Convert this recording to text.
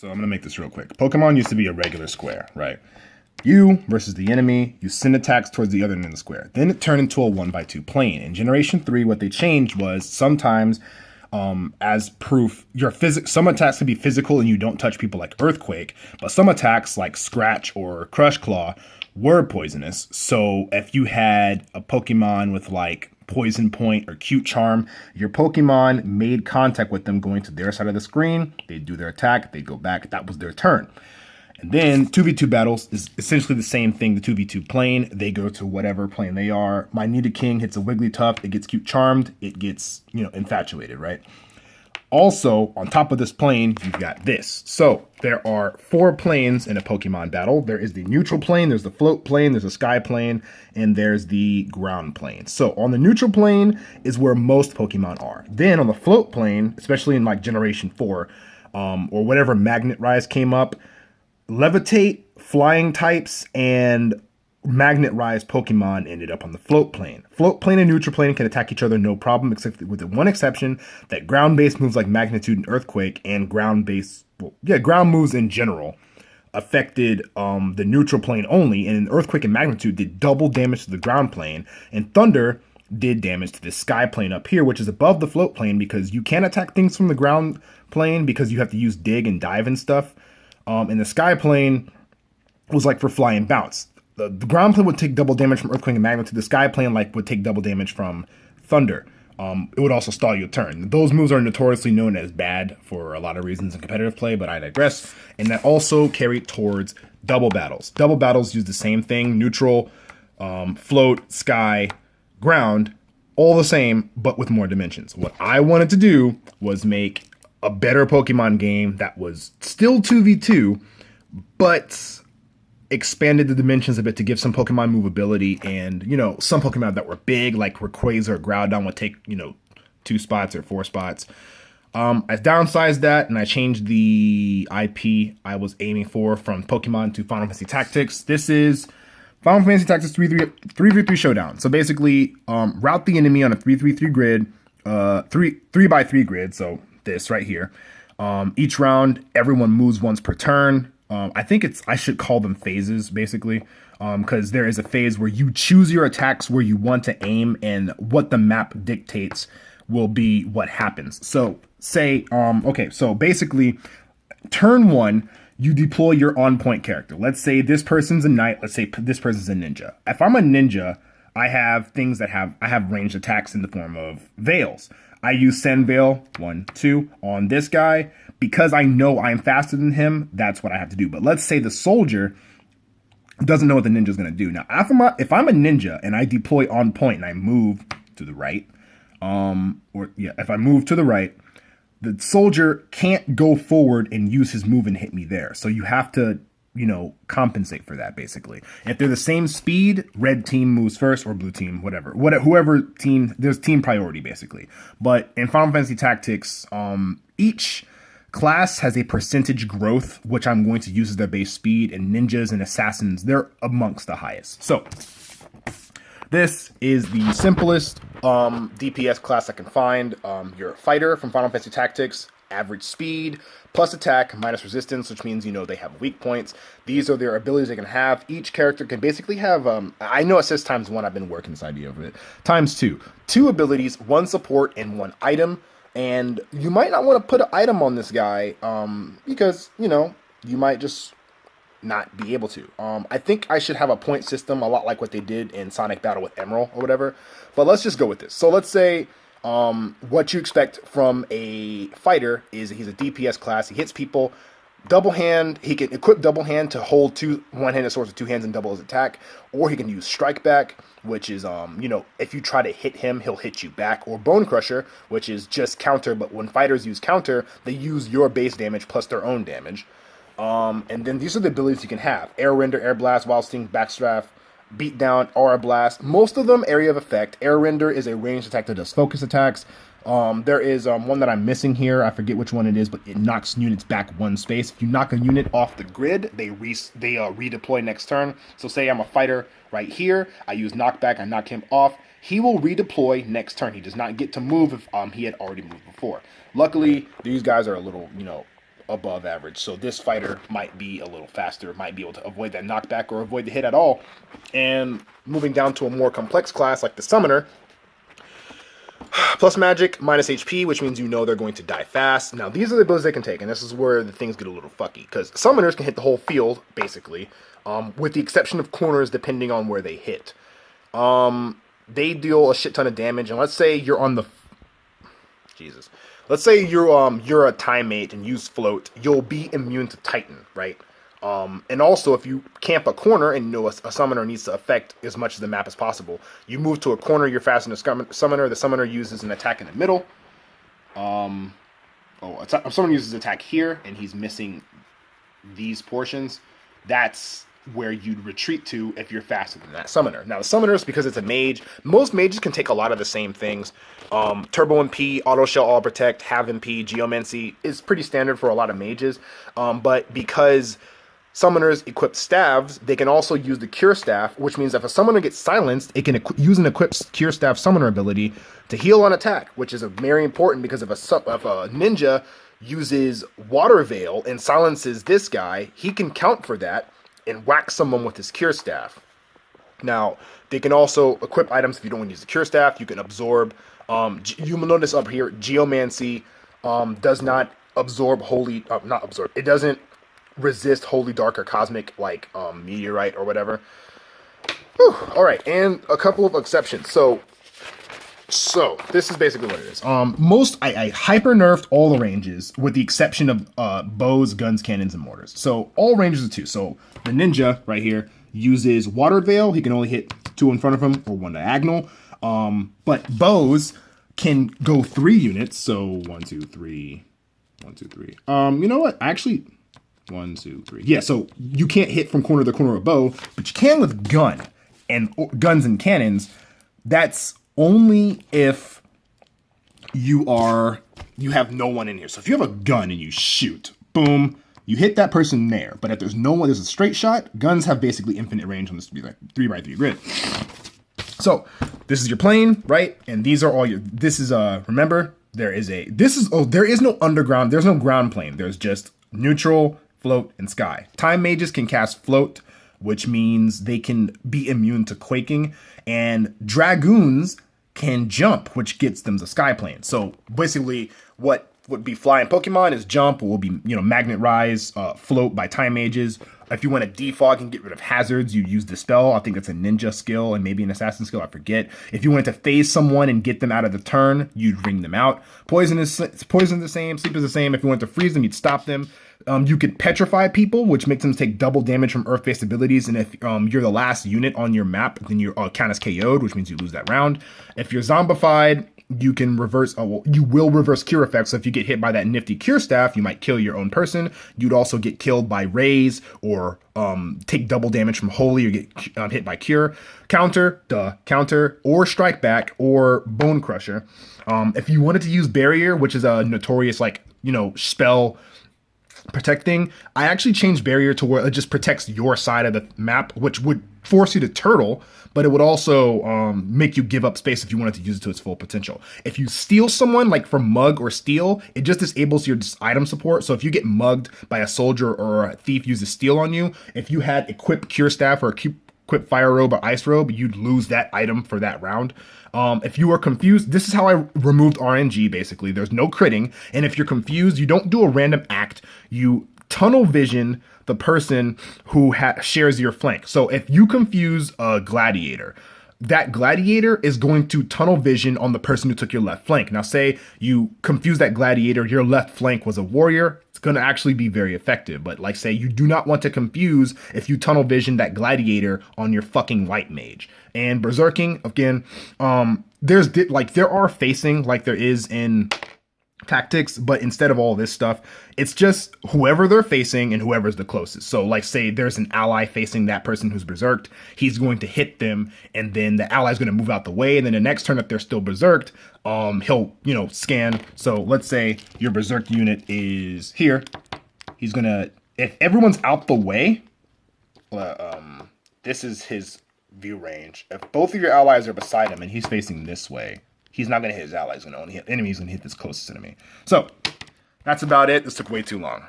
So I'm going to make this real quick. Pokemon used to be a regular square, right? You versus the enemy, you send attacks towards the other end of the square. Then it turned into a 1x2 plane. In Generation 3, what they changed was sometimes, as proof, some attacks can be physical and you don't touch people like Earthquake, but some attacks like Scratch or Crush Claw were poisonous. So if you had a Pokemon with like Poison Point or Cute Charm, your Pokemon made contact with them going to their side of the screen, they'd do their attack, they'd go back, that was their turn. And then 2v2 battles is essentially the same thing, the 2v2 plane. They go to whatever plane they are. My Nidoking hits a Wigglytuff, it gets Cute Charmed, it gets, infatuated, right? Also, on top of this plane, you've got this. So there are 4 planes in a Pokemon battle. There is the neutral plane, there's the float plane, there's the sky plane, and there's the ground plane. So on the neutral plane is where most Pokemon are. Then on the float plane, especially in like Generation 4, or whatever Magnet Rise came up, Levitate, Flying types, and Magnet Rise Pokemon ended up on the float plane. Float plane and neutral plane can attack each other no problem, except with the one exception that ground-based moves like Magnitude and Earthquake and ground moves in general affected the neutral plane only, and Earthquake and Magnitude did double damage to the ground plane, and Thunder did damage to the sky plane up here, which is above the float plane because you can't attack things from the ground plane because you have to use dig and dive and stuff. And the sky plane was like for fly and bounce. The ground plane would take double damage from Earthquake and Magnitude. The sky plane would take double damage from Thunder. It would also stall your turn. Those moves are notoriously known as bad for a lot of reasons in competitive play, but I digress. And that also carried towards double battles. Double battles use the same thing: neutral, float, sky, ground, all the same, but with more dimensions. What I wanted to do was make a better Pokemon game that was still 2v2, but expanded the dimensions a bit to give some Pokemon movability, and, some Pokemon that were big, like Rayquaza or Groudon would take, 2 spots or 4 spots. I downsized that, and I changed the IP I was aiming for from Pokemon to Final Fantasy Tactics. This is Final Fantasy Tactics 3v3 Showdown. So basically, route the enemy on a 3-3-3 grid, 3x3 grid, so this right here. Each round, everyone moves once per turn. I should call them phases, basically, because there is a phase where you choose your attacks where you want to aim, and what the map dictates will be what happens. So so basically, turn 1, you deploy your on-point character. Let's say this person's a knight. Let's say this person's a ninja. If I'm a ninja, I have things I have ranged attacks in the form of veils. I use Sand Veil, 1, 2, on this guy. Because I know I'm faster than him, that's what I have to do. But let's say the soldier doesn't know what the ninja's going to do. Now, if I'm a ninja and I deploy on point and I move to the right, if I move to the right, the soldier can't go forward and use his move and hit me there. So you have to, compensate for that, basically. If they're the same speed, red team moves first, or blue team, whoever team, there's team priority, basically. But in Final Fantasy Tactics, each class has a percentage growth, which I'm going to use as their base speed, and ninjas and assassins, they're amongst the highest. So this is the simplest DPS class I can find. You're a fighter from Final Fantasy Tactics, average speed, plus attack, minus resistance, which means, they have weak points. These are their abilities they can have. Each character can basically have, I know it says ×1, I've been working this idea over it, ×2. 2 abilities, 1 support, and 1 item. And you might not want to put an item on this guy, because, you might just not be able to. I think I should have a point system, a lot like what they did in Sonic Battle with Emerald or whatever. But let's just go with this. So let's say what you expect from a fighter is he's a DPS class. He hits people. Double hand, he can equip double hand to hold 2 one-handed swords with 2 hands and double his attack, or he can use strike back, which is if you try to hit him, he'll hit you back, or bone crusher, which is just counter, but when fighters use counter, they use your base damage plus their own damage. And then these are the abilities you can have: air render, air blast, wild sting, backstrap, beat down, aura blast. Most of them area of effect. Air render is a ranged attack that does focus attacks. There is one that I'm missing here. I forget which one it is, but it knocks units back 1 space. If you knock a unit off the grid, they redeploy next turn. So say I'm a fighter right here. I use knockback. I knock him off. He will redeploy next turn. He does not get to move if he had already moved before. Luckily, these guys are a little, above average. So this fighter might be a little faster, might be able to avoid that knockback or avoid the hit at all. And moving down to a more complex class like the Summoner, plus magic, minus HP, which means you know they're going to die fast. Now, these are the abilities they can take, and this is where the things get a little fucky, because Summoners can hit the whole field, basically, with the exception of corners, depending on where they hit. They deal a shit ton of damage, and let's say you're on the... Jesus. Let's say you're a Time Mage and use Float, you'll be immune to Titan, right? And also, if you camp a corner and you know a summoner needs to affect as much of the map as possible, you move to a corner, you're faster than a summoner. The summoner uses an attack in the middle. Someone uses attack here, and he's missing these portions. That's where you'd retreat to if you're faster than that summoner. Now, the summoners, because it's a mage, most mages can take a lot of the same things. Turbo MP, Auto Shell, All Protect, Have MP, Geomancy is pretty standard for a lot of mages. But because summoners equip staves, they can also use the Cure Staff, which means if a summoner gets silenced, it can use an equipped Cure Staff summoner ability to heal on attack, which is very important because if a ninja uses Water Veil and silences this guy, he can count for that and whack someone with his Cure Staff. Now, they can also equip items if you don't want to use the Cure Staff. You can absorb. You will notice up here, Geomancy does not absorb holy... not absorb. It doesn't resist holy, dark, or cosmic, like meteorite or whatever. Whew. All right, and a couple of exceptions. So this is basically what it is. I hyper nerfed all the ranges with the exception of bows, guns, cannons, and mortars. So all ranges are 2. So the ninja right here uses Water Veil. He can only hit 2 in front of him or 1 diagonal. But bows can go 3 units. So 1, 2, 3, 1, 2, 3. You know what? Actually, 1, 2, 3. Yeah. So you can't hit from corner to corner with a bow, but you can with guns and cannons. That's only if you have no one in here. So if you have a gun and you shoot, boom, you hit that person there. But if there's no one, there's a straight shot. Guns have basically infinite range on this 3x3 grid. So this is your plane, right? And these are all your. This is remember there is no underground. There's no ground plane. There's just neutral, float, and sky. Time mages can cast float, which means they can be immune to quaking, and dragoons can jump, which gets them the sky plane. So basically what would be flying Pokemon is jump, will be, magnet rise, float by time mages. If you want to defog and get rid of hazards, you use Dispel. I think it's a ninja skill and maybe an assassin skill, I forget. If you wanted to phase someone and get them out of the turn, you'd ring them out. Poison is the same, sleep is the same. If you wanted to freeze them, you'd stop them. You could petrify people, which makes them take double damage from earth-based abilities. And if you're the last unit on your map, then you count as KO'd, which means you lose that round. If you're zombified, you can reverse. You will reverse cure effects. So if you get hit by that nifty cure staff, you might kill your own person. You'd also get killed by raise or take double damage from holy or get hit by cure. Counter, or strike back or bone crusher. If you wanted to use barrier, which is a notorious spell protecting, I actually changed barrier to where it just protects your side of the map, which would force you to turtle, but it would also make you give up space if you wanted to use it to its full potential. If you steal someone, like from mug or steal, it just disables your item support. So if you get mugged by a soldier or a thief uses steal on you, if you had equip cure staff or equip fire robe or ice robe, you'd lose that item for that round. If you are confused, this is how I removed RNG, basically. There's no critting, and if you're confused, you don't do a random act. You tunnel vision the person who shares your flank. So if you confuse a gladiator, that gladiator is going to tunnel vision on the person who took your left flank. Now, say you confuse that gladiator, your left flank was a warrior, it's going to actually be very effective. But like, say you do not want to confuse if you tunnel vision that gladiator on your fucking white mage. And berserking, again, there are facing like there is in tactics, but instead of all this stuff, it's just whoever they're facing and whoever's the closest. So like, say there's an ally facing that person who's berserked, he's going to hit them, and then the ally's going to move out the way, and then the next turn, if they're still berserked, he'll scan. So let's say your berserk unit is here, he's gonna, if everyone's out the way, this is his view range. If both of your allies are beside him and he's facing this way, he's not going to hit his allies. He's going to only hit enemies and hit this closest enemy. So that's about it. This took way too long.